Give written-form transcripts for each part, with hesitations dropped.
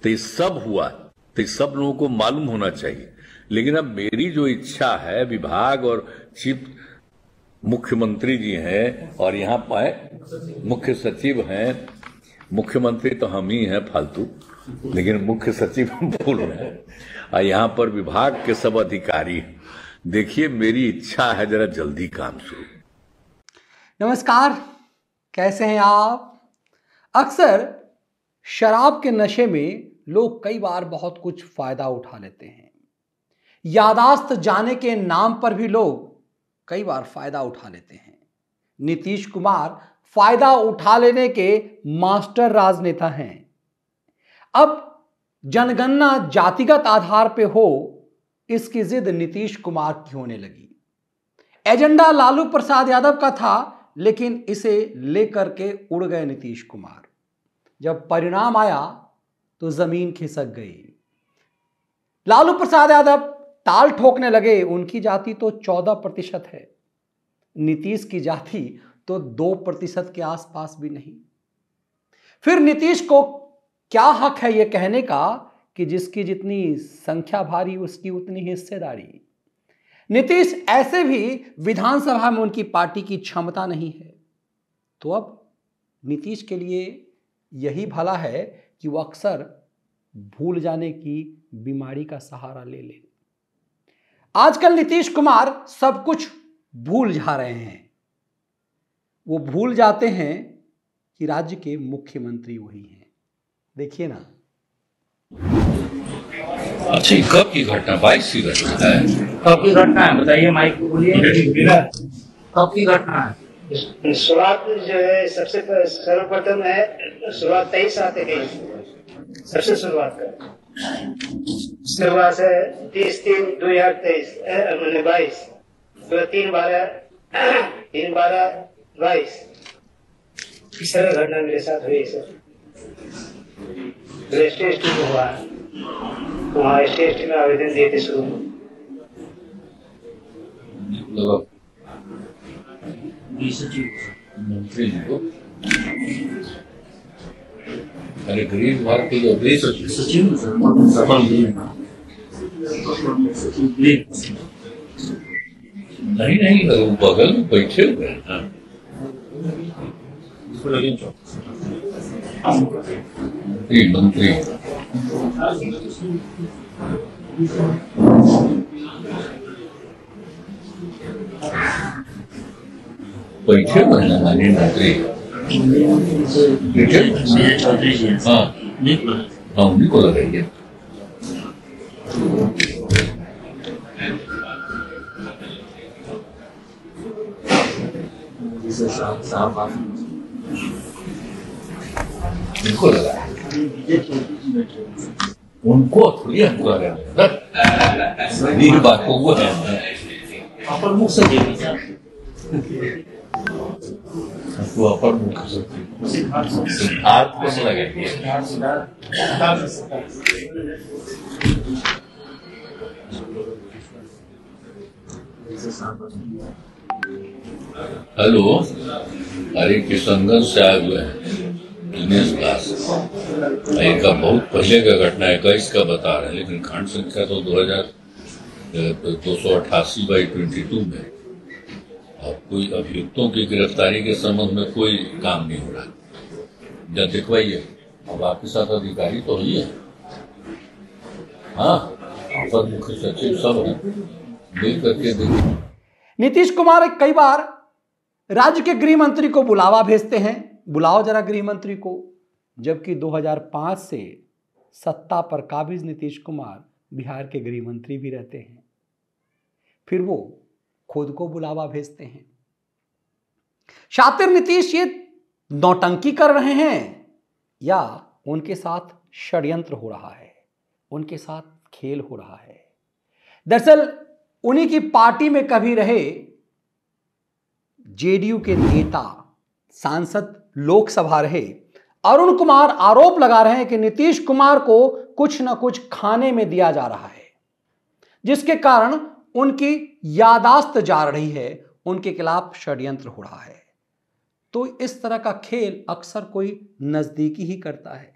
तो ये सब हुआ, तो ये सब लोगों को मालूम होना चाहिए। लेकिन अब मेरी जो इच्छा है, विभाग और चीफ मुख्यमंत्री जी हैं और यहाँ पर मुख्य सचिव हैं, मुख्यमंत्री तो हम ही हैं फालतू, लेकिन मुख्य सचिव हम बोल रहे हैं, और यहाँ पर विभाग के सब अधिकारी। देखिए मेरी इच्छा है जरा जल्दी काम शुरू। नमस्कार, कैसे हैं आप? अक्सर शराब के नशे में लोग कई बार बहुत कुछ फायदा उठा लेते हैं। यादाश्त जाने के नाम पर भी लोग कई बार फायदा उठा लेते हैं। नीतीश कुमार फायदा उठा लेने के मास्टर राजनेता हैं। अब जनगणना जातिगत आधार पे हो, इसकी जिद नीतीश कुमार की होने लगी। एजेंडा लालू प्रसाद यादव का था, लेकिन इसे लेकर के उड़ गए नीतीश कुमार। जब परिणाम आया तो जमीन खिसक गई। लालू प्रसाद यादव ताल ठोकने लगे, उनकी जाति तो 14% है, नीतीश की जाति तो 2% के आसपास भी नहीं। फिर नीतीश को क्या हक है यह कहने का कि जिसकी जितनी संख्या भारी उसकी उतनी हिस्सेदारी। नीतीश ऐसे भी विधानसभा में उनकी पार्टी की क्षमता नहीं है, तो अब नीतीश के लिए यही भला है कि वो अक्सर भूल जाने की बीमारी का सहारा ले ले। आजकल नीतीश कुमार सब कुछ भूल जा रहे हैं। वो भूल जाते हैं कि राज्य के मुख्यमंत्री वही हैं। देखिए ना। अच्छा, कब की घटना? 22 की घटना है। कब की घटना है बताइए, माइक को बोलिए। कब की घटना है? शुरुआत जो है सबसे सर्वप्रथम है, शुरुआत 23 आते गई, सबसे शुरुआत कर शुरुआत है 30/3/2023 मैंने 22 3/12/22 तीसरा घटना मेरे साथ हुई सर। रजिस्ट्रेशन हुआ, वहाँ रजिस्ट्रेशन में आवेदन दिए थे शुरू में। मंत्री जी को अरे गरीब भारत के जो गृह सचिव नहीं वो बगल में बैठे हुए हैं। मंत्री बैठे हुए हैं माननीय मंत्री। हाँ उन्हीं को लगाइए। उनको लगाया, उनको थोड़ी हमको लगाया बात को वो है अपर मुख सचिव तो अपर मुख्य सचिव सिद्धार्थ को लगाइए। हेलो, अरे किशनगंज से आए हुए हैं दिनेश दास। इनका बहुत पहले का घटना है, 21 का बता रहे हैं, लेकिन खंड संख्या तो 2288/22 में। अब कोई अभियुक्तों की गिरफ्तारी के संबंध में कोई काम नहीं हो रहा। जब दिखवाइए, अब आपके साथ अधिकारी तो ही है। हाँ, अपर मुख्य सचिव सब है, मिल करके देखिए। नीतीश कुमार कई बार राज्य के गृह मंत्री को बुलावा भेजते हैं, बुलाओ जरा गृह मंत्री को, जबकि 2005 से सत्ता पर काबिज नीतीश कुमार बिहार के गृह मंत्री भी रहते हैं। फिर वो खुद को बुलावा भेजते हैं। शातिर नीतीश ये नौटंकी कर रहे हैं या उनके साथ षड्यंत्र हो रहा है, उनके साथ खेल हो रहा है? दरअसल उन्हीं की पार्टी में कभी रहे जेडीयू के नेता, सांसद, लोकसभा रहे अरुण कुमार आरोप लगा रहे हैं कि नीतीश कुमार को कुछ न कुछ खाने में दिया जा रहा है, जिसके कारण उनकी यादाश्त जा रही है, उनके खिलाफ षड्यंत्र हो रहा है। तो इस तरह का खेल अक्सर कोई नजदीकी ही करता है।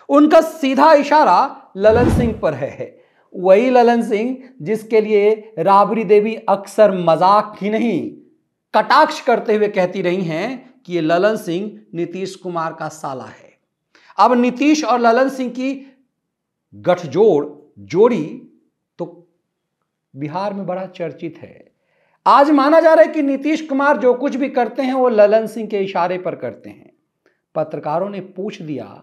उनका सीधा इशारा ललन सिंह पर है। वही ललन सिंह जिसके लिए राबड़ी देवी अक्सर मजाक ही नहीं कटाक्ष करते हुए कहती रही हैं कि ये ललन सिंह नीतीश कुमार का साला है। अब नीतीश और ललन सिंह की जोड़ी तो बिहार में बड़ा चर्चित है। आज माना जा रहा है कि नीतीश कुमार जो कुछ भी करते हैं वो ललन सिंह के इशारे पर करते हैं। पत्रकारों ने पूछ दिया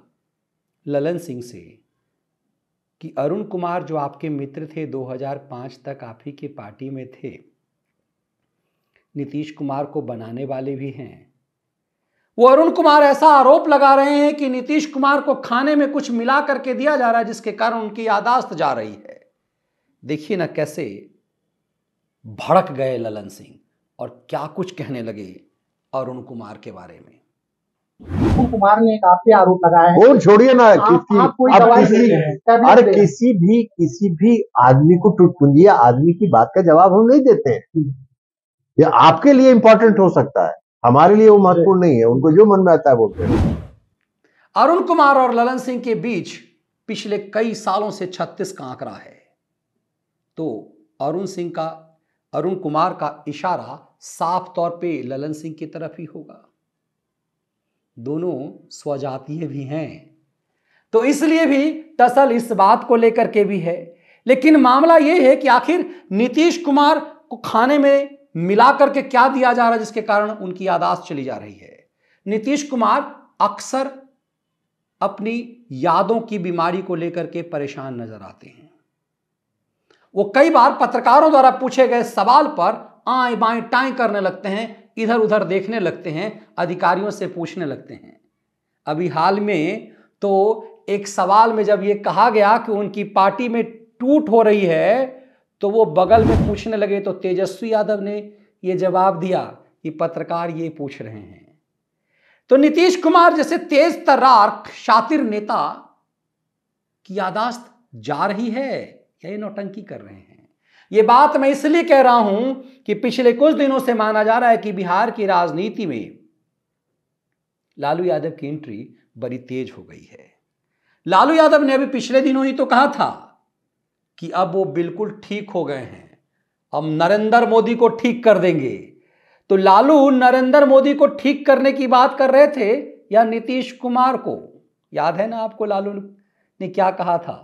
ललन सिंह से कि अरुण कुमार जो आपके मित्र थे 2005 तक आप ही के पार्टी में थे, नीतीश कुमार को बनाने वाले भी हैं, वो अरुण कुमार ऐसा आरोप लगा रहे हैं कि नीतीश कुमार को खाने में कुछ मिला करके दिया जा रहा है जिसके कारण उनकी याददाश्त जा रही है। देखिए ना कैसे भड़क गए ललन सिंह और क्या कुछ कहने लगे अरुण कुमार के बारे में। अरुण कुमार ने एक आप पे आरोप लगाया है। और छोड़िए ना किसी भी आदमी को टुटपुंजिया आदमी की बात का जवाब हम नहीं देते हैं। ये आपके लिए इंपॉर्टेंट हो सकता है, हमारे लिए वो महत्वपूर्ण नहीं है। उनको जो मन में आता है बोलते हैं। अरुण कुमार और ललन सिंह के बीच पिछले कई सालों से 36 का आंकड़ा है। तो अरुण कुमार का इशारा साफ तौर पे ललन सिंह की तरफ ही होगा। दोनों स्वजातीय भी हैं, तो इसलिए भी टसल इस बात को लेकर के भी है। लेकिन मामला यह है कि आखिर नीतीश कुमार को खाने में मिला करके क्या दिया जा रहा है जिसके कारण उनकी याददाश्त चली जा रही है। नीतीश कुमार अक्सर अपनी यादों की बीमारी को लेकर के परेशान नजर आते हैं। वो कई बार पत्रकारों द्वारा पूछे गए सवाल पर आए बाएं टाएं करने लगते हैं, इधर उधर देखने लगते हैं, अधिकारियों से पूछने लगते हैं। अभी हाल में तो एक सवाल में जब ये कहा गया कि उनकी पार्टी में टूट हो रही है तो वो बगल में पूछने लगे, तो तेजस्वी यादव ने ये जवाब दिया कि पत्रकार ये पूछ रहे हैं। तो नीतीश कुमार जैसे तेज तर्रार शातिर नेता की याददाश्त जा रही है या ये नौटंकी कर रहे हैं। ये बात मैं इसलिए कह रहा हूं कि पिछले कुछ दिनों से माना जा रहा है कि बिहार की राजनीति में लालू यादव की एंट्री बड़ी तेज हो गई है। लालू यादव ने अभी पिछले दिनों ही तो कहा था कि अब वो बिल्कुल ठीक हो गए हैं, हम नरेंद्र मोदी को ठीक कर देंगे। तो लालू नरेंद्र मोदी को ठीक करने की बात कर रहे थे या नीतीश कुमार को? याद है ना आपको लालू ने क्या कहा था?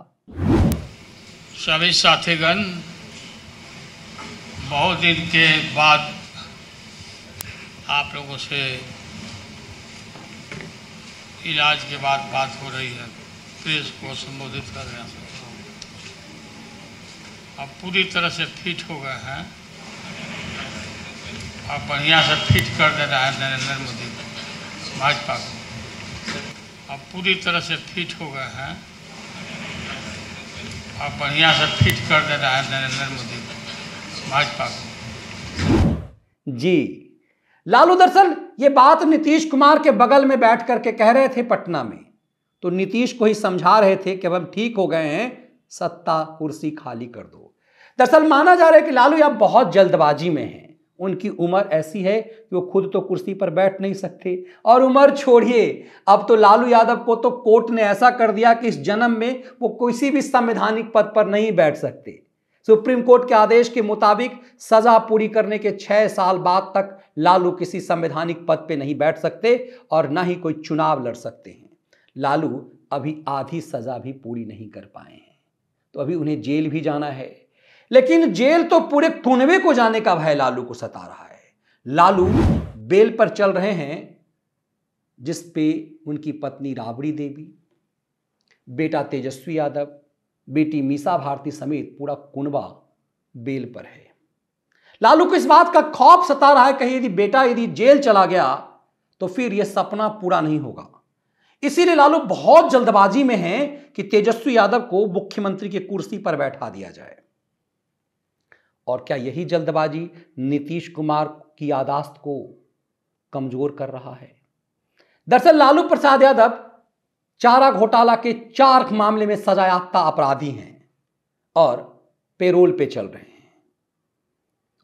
सभी साथीगण, बहुत दिन के बाद आप लोगों से इलाज के बाद बात हो रही है, प्रेस को संबोधित कर रहे हैं। अब पूरी तरह से फिट हो गए हैं, अब बढ़िया से फिट कर दे रहा है नरेंद्र मोदी भाजपा को। अब पूरी तरह से फिट हो गए हैं, अब बढ़िया से फिट कर दे रहा है नरेंद्र मोदी भाजपा को। जी, लालू दरअसल ये बात नीतीश कुमार के बगल में बैठ करके कह रहे थे पटना में, तो नीतीश को ही समझा रहे थे कि अब हम ठीक हो गए हैं, सत्ता कुर्सी खाली कर दो। दरअसल माना जा रहा है कि लालू अब बहुत जल्दबाजी में हैं। उनकी उम्र ऐसी है कि वो खुद तो कुर्सी पर बैठ नहीं सकते, और उम्र छोड़िए, अब तो लालू यादव को तो कोर्ट ने ऐसा कर दिया कि इस जन्म में वो किसी भी संवैधानिक पद पर नहीं बैठ सकते। सुप्रीम कोर्ट के आदेश के मुताबिक सजा पूरी करने के 6 साल बाद तक लालू किसी संवैधानिक पद पे नहीं बैठ सकते और ना ही कोई चुनाव लड़ सकते हैं। लालू अभी आधी सजा भी पूरी नहीं कर पाए हैं, तो अभी उन्हें जेल भी जाना है। लेकिन जेल तो पूरे कुनबे को जाने का भय लालू को सता रहा है। लालू बेल पर चल रहे हैं, जिस पे उनकी पत्नी राबड़ी देवी, बेटा तेजस्वी यादव, बेटी मीसा भारती समेत पूरा कुनबा बेल पर है। लालू को इस बात का खौफ सता रहा है कहीं यदि जेल चला गया तो फिर यह सपना पूरा नहीं होगा। इसीलिए लालू बहुत जल्दबाजी में है कि तेजस्वी यादव को मुख्यमंत्री की कुर्सी पर बैठा दिया जाए। और क्या यही जल्दबाजी नीतीश कुमार की याददाश्त को कमजोर कर रहा है? दरअसल लालू प्रसाद यादव चारा घोटाला के 4 मामले में सजायाफ्ता अपराधी हैं और पेरोल पे चल रहे हैं।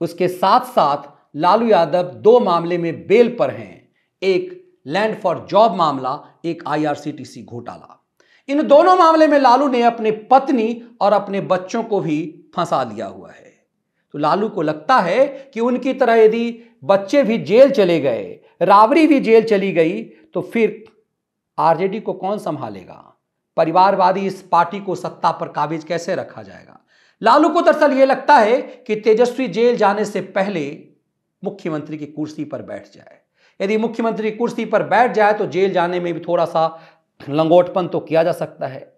उसके साथ साथ लालू यादव 2 मामले में बेल पर हैं, एक लैंड फॉर जॉब मामला, एक IRCTC घोटाला। इन दोनों मामले में लालू ने अपनी पत्नी और अपने बच्चों को भी फंसा लिया हुआ है। तो लालू को लगता है कि उनकी तरह यदि बच्चे भी जेल चले गए, राबड़ी भी जेल चली गई, तो फिर आरजेडी को कौन संभालेगा? परिवारवादी इस पार्टी को सत्ता पर काबिज कैसे रखा जाएगा? लालू को दरअसल यह लगता है कि तेजस्वी जेल जाने से पहले मुख्यमंत्री की कुर्सी पर बैठ जाए। यदि मुख्यमंत्री की कुर्सी पर बैठ जाए तो जेल जाने में भी थोड़ा सा लंगोटपन तो किया जा सकता है,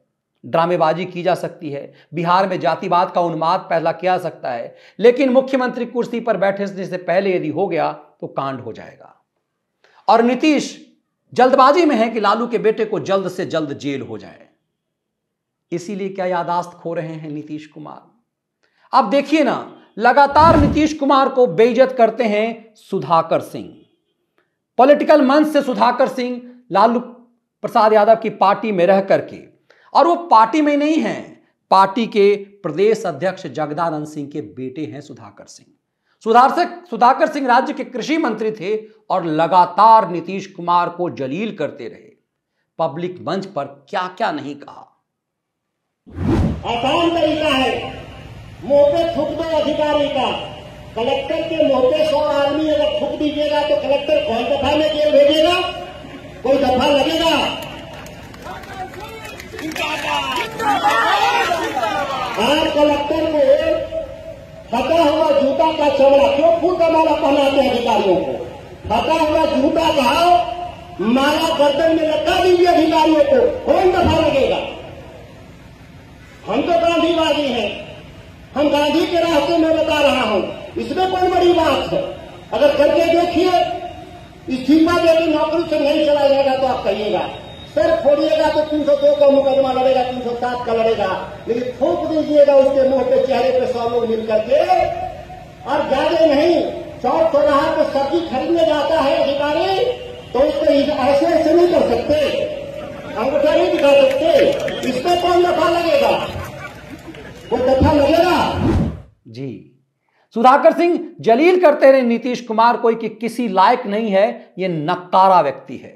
ड्रामेबाजी की जा सकती है, बिहार में जातिवाद का उन्माद पैदा किया जा सकता है, लेकिन मुख्यमंत्री कुर्सी पर बैठने से पहले यदि हो गया तो कांड हो जाएगा। और नीतीश जल्दबाजी में है कि लालू के बेटे को जल्द से जल्द जेल हो जाए, इसीलिए क्या याददाश्त खो रहे हैं नीतीश कुमार। अब देखिए ना, लगातार नीतीश कुमार को बेइज्जत करते हैं सुधाकर सिंह। पॉलिटिकल मंच से सुधाकर सिंह लालू प्रसाद यादव की पार्टी में रह करके, और वो पार्टी में नहीं है, पार्टी के प्रदेश अध्यक्ष जगदानंद सिंह के बेटे हैं सुधाकर सिंह। सुधाकर सिंह राज्य के कृषि मंत्री थे और लगातार नीतीश कुमार को जलील करते रहे। पब्लिक मंच पर क्या क्या नहीं कहा। आसान तरीका है, मुंह पे थूक दो अधिकारी का। कलेक्टर के मुंह पे 100 आदमी अगर थूक दीजिएगा तो कलेक्टर कौन दफा में जेल भेजेगा? कोई दफा लगेगा? हर कलेक्टर को फटा हुआ जूता का चमड़ा, क्यों फूल का माला पहनाते हैं अधिकारियों को? फटा हुआ जूता का माला गर्दन में लटका दीजिए अधिकारियों को, कौन दफा लगेगा? हम तो गांधीवादी हैं, हम गांधी के रास्ते में बता रहा हूं, इसमें कोई बड़ी बात है? अगर करके देखिए, इस्तीफा देकर नौकरी से नहीं चला जाएगा तो आप कहिएगा, सर फोड़िएगा तो 302 का मुकदमा लड़ेगा, 307 का लड़ेगा, लेकिन थूक दीजिएगा उसके मुंह पे, चेहरे पे 100 लोग मिल करके, और ज्यादा नहीं, चौक चौराहा पे सब्जी खरीदने जाता है अधिकारी तो उसको ऐसे ऐसे नहीं कर सकते, अंगूठा नहीं दिखा सकते, इस पर कौन दफा लगेगा? वो दफा लगेगा। जी, सुधाकर सिंह जलील करते रहे नीतीश कुमार को कि किसी लायक नहीं है, ये नकारा व्यक्ति है,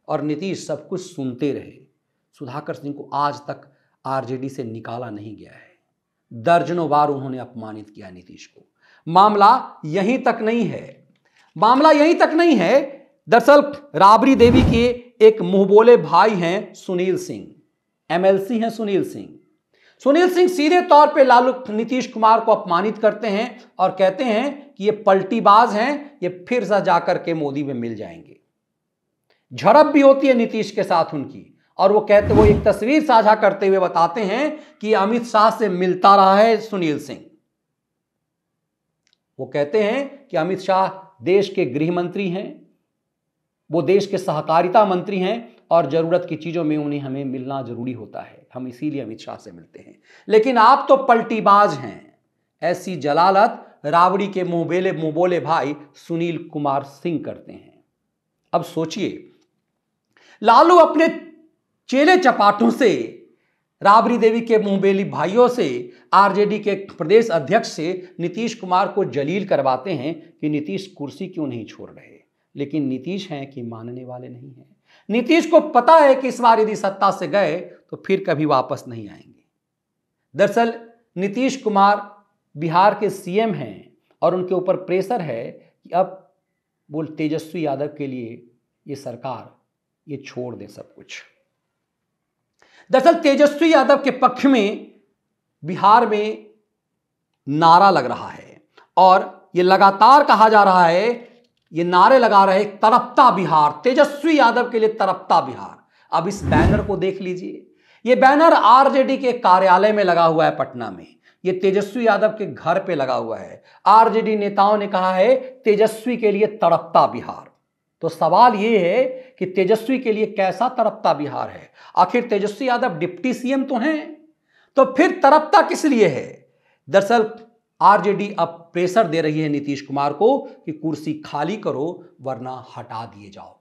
और नीतीश सब कुछ सुनते रहे। सुधाकर सिंह को आज तक आरजेडी से निकाला नहीं गया है, दर्जनों बार उन्होंने अपमानित किया नीतीश को। मामला यहीं तक नहीं है, दरअसल राबड़ी देवी के एक मुंहबोले भाई हैं सुनील सिंह, एमएलसी हैं सुनील सिंह सीधे तौर पे लालू नीतीश कुमार को अपमानित करते हैं और कहते हैं कि ये पलटीबाज हैं, ये फिर से जाकर के मोदी में मिल जाएंगे। झड़प भी होती है नीतीश के साथ उनकी, और वो एक तस्वीर साझा करते हुए बताते हैं कि अमित शाह से मिलता रहा है सुनील सिंह। वो कहते हैं कि अमित शाह देश के गृह मंत्री हैं, वो देश के सहकारिता मंत्री हैं, और जरूरत की चीजों में उन्हें हमें मिलना जरूरी होता है, हम इसीलिए अमित शाह से मिलते हैं, लेकिन आप तो पलटीबाज हैं। ऐसी जलालत राबड़ी के मुंहबोले भाई सुनील कुमार सिंह करते हैं। अब सोचिए, लालू अपने चेले चपाटों से, राबड़ी देवी के मुंहबोले भाइयों से, आरजेडी के प्रदेश अध्यक्ष से नीतीश कुमार को जलील करवाते हैं कि नीतीश कुर्सी क्यों नहीं छोड़ रहे, लेकिन नीतीश हैं कि मानने वाले नहीं हैं। नीतीश को पता है कि इस बार यदि सत्ता से गए तो फिर कभी वापस नहीं आएंगे। दरअसल नीतीश कुमार बिहार के सीएम हैं और उनके ऊपर प्रेशर है कि अब वो तेजस्वी यादव के लिए ये सरकार ये छोड़ दे सब कुछ। दरअसल तेजस्वी यादव के पक्ष में बिहार में नारा लग रहा है, और ये लगातार कहा जा रहा है, ये नारे लगा रहे तड़पता बिहार, तेजस्वी यादव के लिए तड़पता बिहार। अब इस बैनर को देख लीजिए, ये बैनर आरजेडी के कार्यालय में लगा हुआ है पटना में, ये तेजस्वी यादव के घर पे लगा हुआ है। आरजेडी नेताओं ने कहा है तेजस्वी के लिए तड़पता बिहार। तो सवाल ये है कि तेजस्वी के लिए कैसा तड़पता बिहार है? आखिर तेजस्वी यादव डिप्टी सीएम तो हैं, तो फिर तड़पता किस लिए है? दरअसल आरजेडी अब प्रेशर दे रही है नीतीश कुमार को कि कुर्सी खाली करो वरना हटा दिए जाओगे।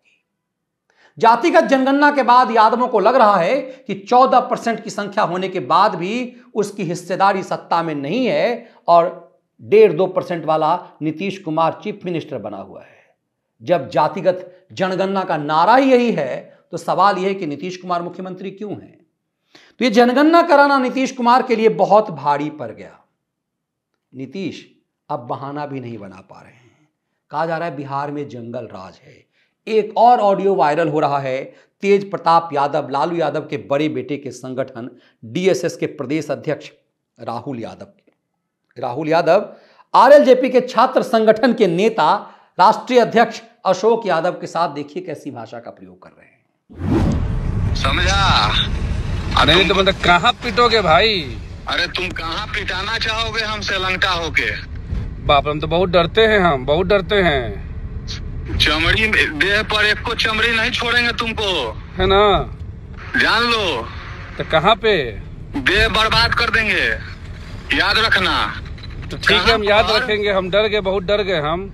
जातिगत जनगणना के बाद यादवों को लग रहा है कि 14% की संख्या होने के बाद भी उसकी हिस्सेदारी सत्ता में नहीं है, और 1.5-2% वाला नीतीश कुमार चीफ मिनिस्टर बना हुआ है। जब जातिगत जनगणना का नारा ही यही है तो सवाल यह है कि नीतीश कुमार मुख्यमंत्री क्यों हैं? तो ये जनगणना कराना नीतीश कुमार के लिए बहुत भारी पड़ गया। नीतीश अब बहाना भी नहीं बना पा रहे हैं। कहा जा रहा है बिहार में जंगल राज है। एक और ऑडियो वायरल हो रहा है तेज प्रताप यादव, लालू यादव के बड़े बेटे के संगठन डीएसएस के प्रदेश अध्यक्ष राहुल यादव आरएलजेपी के छात्र संगठन के नेता राष्ट्रीय अध्यक्ष अशोक यादव के साथ देखिए कैसी भाषा का प्रयोग कर रहे हैं। समझा? नहीं तो मतलब कहाँ पिटोगे भाई? अरे तुम कहाँ पिटाना चाहोगे हमसे लंका होके? बाप, हम तो बहुत डरते हैं, हम बहुत डरते हैं। चमड़ी देह पर एक को चमड़ी नहीं छोड़ेंगे तुमको, है ना? जान लो। तो कहाँ पे? देह बर्बाद कर देंगे, याद रखना। तो ठीक है, हम याद रखेंगे। हम डर गए, बहुत डर गए हम।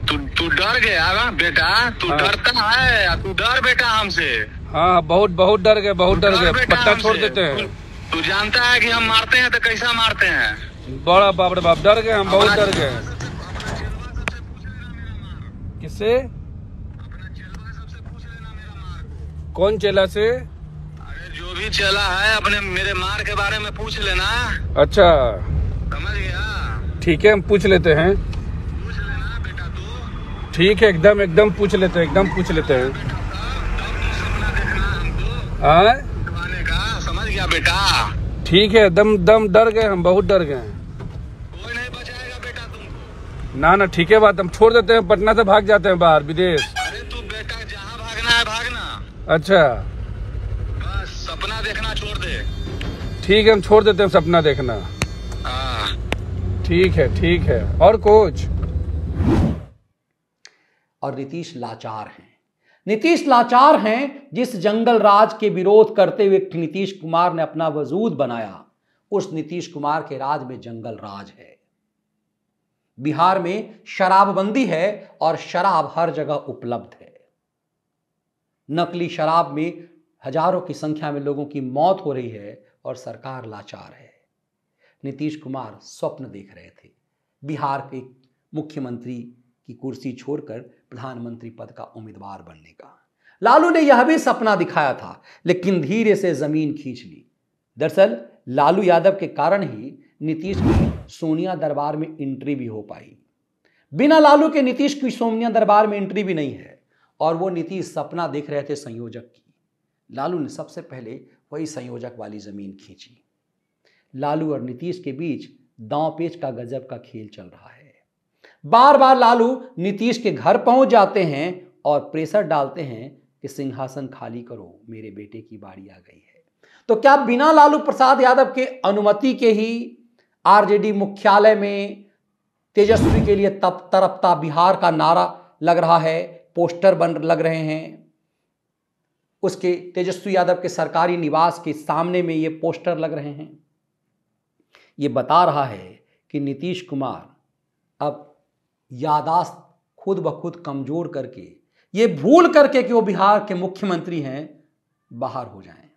तू डर गया ना बेटा? तू डरता है? तू डर बेटा हमसे? हाँ, बहुत बहुत डर गए, बहुत डर गए। पट्टा छोड़ देते हैं। तू जानता है कि हम मारते हैं तो कैसा मारते हैं? बड़ा बाप रे बाप, डर गए हम, बहुत डर गए। किससे? कौन चेला से? अरे जो भी चेला है अपने मेरे मार के बारे में पूछ लेना। अच्छा, समझ गया? ठीक है, हम पूछ लेते हैं। पूछ लेना बेटा तू। ठीक है, एकदम एकदम पूछ लेते हैं, एकदम पूछ लेते हैं। सपना देखना हमको हाँ, का, समझ गया बेटा? ठीक है, दम दम डर गए हम, बहुत डर गए। कोई नहीं बचाएगा बेटा तुमको। ना ना, ठीक है बात, हम छोड़ देते हैं, पटना से भाग जाते हैं बाहर, विदेश। अरे तू बेटा जहाँ भागना है भागना। अच्छा, बस सपना देखना छोड़ दे। ठीक है, हम छोड़ देते हैं सपना देखना। हाँ ठीक है, ठीक है। और कुछ? और नीतीश लाचार हैं। नीतीश लाचार हैं। जिस जंगल राज के विरोध करते हुए नीतीश कुमार ने अपना वजूद बनाया, उस नीतीश कुमार के राज में जंगल राज है। बिहार में शराबबंदी है और शराब हर जगह उपलब्ध है। नकली शराब में हजारों की संख्या में लोगों की मौत हो रही है और सरकार लाचार है। नीतीश कुमार स्वप्न देख रहे थे बिहार के मुख्यमंत्री की कुर्सी छोड़कर प्रधानमंत्री पद का उम्मीदवार बनने का। लालू ने यह भी सपना दिखाया था, लेकिन धीरे से जमीन खींच ली। दरअसल लालू यादव के कारण ही नीतीश की सोनिया दरबार में एंट्री भी हो पाई। बिना लालू के नीतीश की सोनिया दरबार में एंट्री भी नहीं है। और वो नीतीश सपना देख रहे थे संयोजक की। लालू ने सबसे पहले वही संयोजक वाली जमीन खींची। लालू और नीतीश के बीच दांव पेच का गजब का खेल चल रहा है। बार बार लालू नीतीश के घर पहुंच जाते हैं और प्रेशर डालते हैं कि सिंहासन खाली करो, मेरे बेटे की बारी आ गई है। तो क्या बिना लालू प्रसाद यादव के अनुमति के ही आरजेडी मुख्यालय में तेजस्वी के लिए तरपता बिहार का नारा लग रहा है, पोस्टर बन लग रहे हैं। उसके तेजस्वी यादव के सरकारी निवास के सामने में ये पोस्टर लग रहे हैं। ये बता रहा है कि नीतीश कुमार अब यादाश्त खुद ब खुद कमजोर करके, ये भूल करके कि वो बिहार के मुख्यमंत्री हैं, बाहर हो जाएं।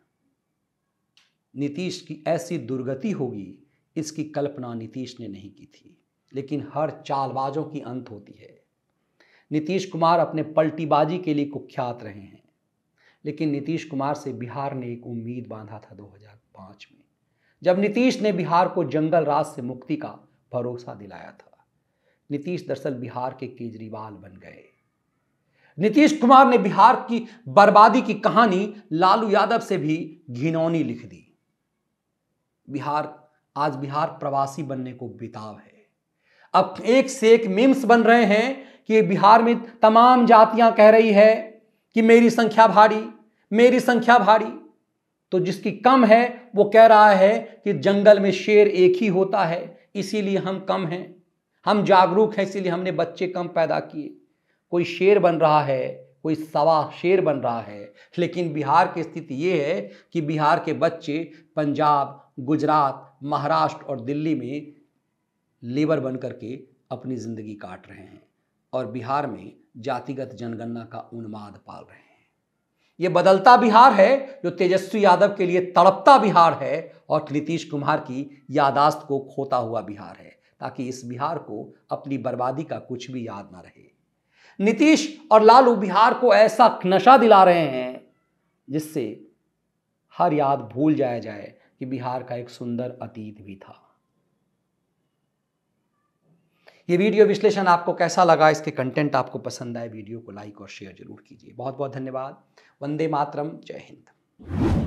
नीतीश की ऐसी दुर्गति होगी, इसकी कल्पना नीतीश ने नहीं की थी। लेकिन हर चालबाजों की अंत होती है। नीतीश कुमार अपने पलटीबाजी के लिए कुख्यात रहे हैं, लेकिन नीतीश कुमार से बिहार ने एक उम्मीद बांधा था 2005 में, जब नीतीश ने बिहार को जंगल राज से मुक्ति का भरोसा दिलाया था। नीतीश दरअसल बिहार के केजरीवाल बन गए। नीतीश कुमार ने बिहार की बर्बादी की कहानी लालू यादव से भी घिनौनी लिख दी। आज बिहार प्रवासी बनने को बेताब है। अब एक से एक मीम्स बन रहे हैं कि बिहार में तमाम जातियां कह रही है कि मेरी संख्या भारी, मेरी संख्या भारी। तो जिसकी कम है वो कह रहा है कि जंगल में शेर एक ही होता है, इसीलिए हम कम हैं, हम जागरूक हैं, इसीलिए हमने बच्चे कम पैदा किए। कोई शेर बन रहा है, कोई सवा शेर बन रहा है। लेकिन बिहार की स्थिति ये है कि बिहार के बच्चे पंजाब, गुजरात, महाराष्ट्र और दिल्ली में लेबर बन करके अपनी जिंदगी काट रहे हैं और बिहार में जातिगत जनगणना का उन्माद पाल रहे हैं। ये बदलता बिहार है जो तेजस्वी यादव के लिए तड़पता बिहार है और नीतीश कुमार की यादाश्त को खोता हुआ बिहार है, ताकि इस बिहार को अपनी बर्बादी का कुछ भी याद ना रहे। नीतीश और लालू बिहार को ऐसा नशा दिला रहे हैं जिससे हर याद भूल जाया जाए कि बिहार का एक सुंदर अतीत भी था। ये वीडियो विश्लेषण आपको कैसा लगा, इसके कंटेंट आपको पसंद आए, वीडियो को लाइक और शेयर जरूर कीजिए। बहुत बहुत धन्यवाद। वंदे मातरम। जय हिंद।